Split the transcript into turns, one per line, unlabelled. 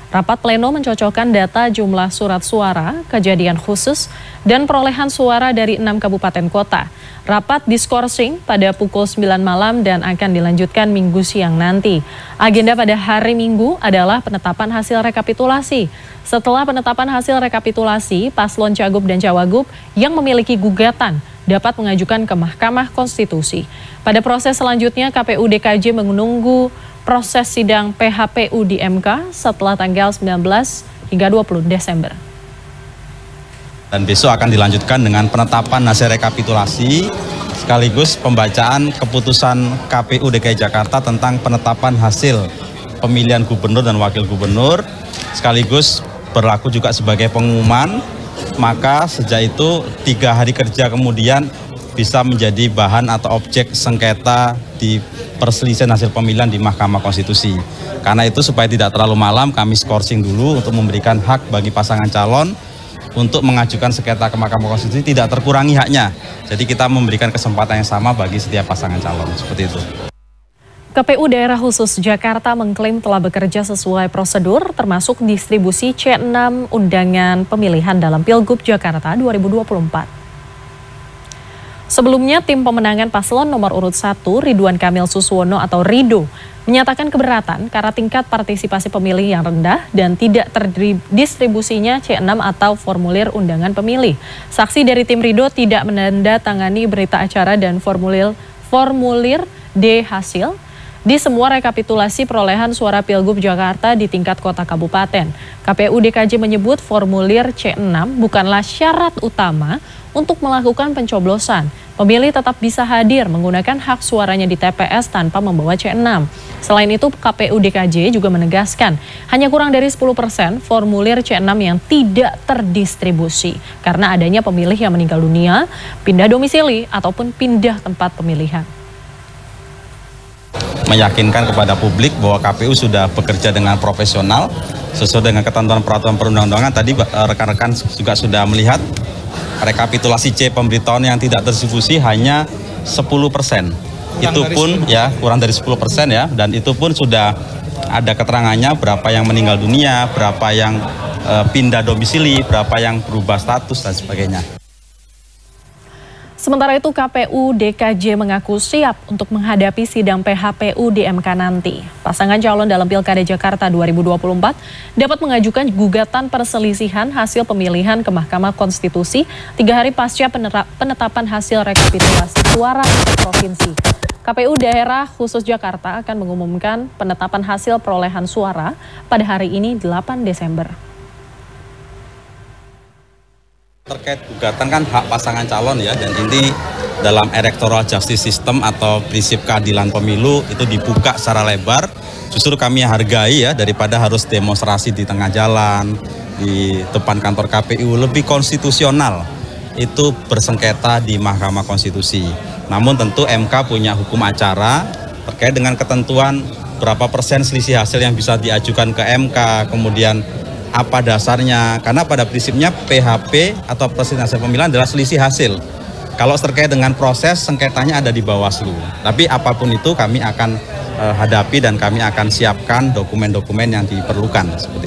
Rapat pleno mencocokkan data jumlah surat suara, kejadian khusus, dan perolehan suara dari 6 kabupaten kota. Rapat diskorsing pada pukul 9 malam dan akan dilanjutkan Minggu siang nanti. Agenda pada hari Minggu adalah penetapan hasil rekapitulasi. Setelah penetapan hasil rekapitulasi, paslon cagup dan cawagup yang memiliki gugatan dapat mengajukan ke Mahkamah Konstitusi. Pada proses selanjutnya, KPU DKJ menunggu proses sidang PHPU di MK setelah tanggal 19 hingga 20 Desember.
Dan besok akan dilanjutkan dengan penetapan hasil rekapitulasi sekaligus pembacaan keputusan KPU DKI Jakarta tentang penetapan hasil pemilihan gubernur dan wakil gubernur, sekaligus berlaku juga sebagai pengumuman. Maka sejak itu 3 hari kerja kemudian bisa menjadi bahan atau objek sengketa di perselisihan hasil pemilihan di Mahkamah Konstitusi. Karena itu supaya tidak terlalu malam, kami skorsing dulu untuk memberikan hak bagi pasangan calon untuk mengajukan sengketa ke Mahkamah Konstitusi, tidak terkurangi haknya. Jadi kita memberikan kesempatan yang sama bagi setiap pasangan calon, seperti itu.
KPU Daerah Khusus Jakarta mengklaim telah bekerja sesuai prosedur, termasuk distribusi C6 undangan pemilihan dalam Pilgub Jakarta 2024. Sebelumnya, tim pemenangan paslon nomor urut 1 Ridwan Kamil Suswono atau Rido menyatakan keberatan karena tingkat partisipasi pemilih yang rendah dan tidak terdistribusinya C6 atau formulir undangan pemilih. Saksi dari tim Rido tidak menandatangani berita acara dan formulir D hasil di semua rekapitulasi perolehan suara Pilgub Jakarta di tingkat kota kabupaten. KPU DKJ menyebut formulir C6 bukanlah syarat utama untuk melakukan pencoblosan. Pemilih tetap bisa hadir menggunakan hak suaranya di TPS tanpa membawa C6. Selain itu, KPU DKJ juga menegaskan hanya kurang dari 10% formulir C6 yang tidak terdistribusi karena adanya pemilih yang meninggal dunia, pindah domisili, ataupun pindah tempat pemilihan.
Meyakinkan kepada publik bahwa KPU sudah bekerja dengan profesional sesuai dengan ketentuan peraturan perundang-undangan. Tadi rekan-rekan juga sudah melihat rekapitulasi C pemberitahuan yang tidak terdistribusi hanya 10%. Itu pun ya kurang dari 10% ya, dan itu pun sudah ada keterangannya berapa yang meninggal dunia, berapa yang pindah domisili, berapa yang berubah status dan sebagainya.
Sementara itu, KPU DKJ mengaku siap untuk menghadapi sidang PHPU di MK nanti. Pasangan calon dalam Pilkada Jakarta 2024 dapat mengajukan gugatan perselisihan hasil pemilihan ke Mahkamah Konstitusi 3 hari pasca penetapan hasil rekapitulasi suara untuk provinsi. KPU Daerah Khusus Jakarta akan mengumumkan penetapan hasil perolehan suara pada hari ini 8 Desember.
Terkait gugatan kan hak pasangan calon ya, dan ini dalam electoral justice system atau prinsip keadilan pemilu itu dibuka secara lebar. Justru kami hargai ya, daripada harus demonstrasi di tengah jalan, di depan kantor KPU, lebih konstitusional itu bersengketa di Mahkamah Konstitusi. Namun tentu MK punya hukum acara terkait dengan ketentuan berapa persen selisih hasil yang bisa diajukan ke MK, kemudian apa dasarnya, karena pada prinsipnya PHP atau perselisihan hasil pemilihan adalah selisih hasil. Kalau terkait dengan proses, sengketanya ada di Bawaslu. Tapi apapun itu kami akan hadapi dan kami akan siapkan dokumen-dokumen yang diperlukan.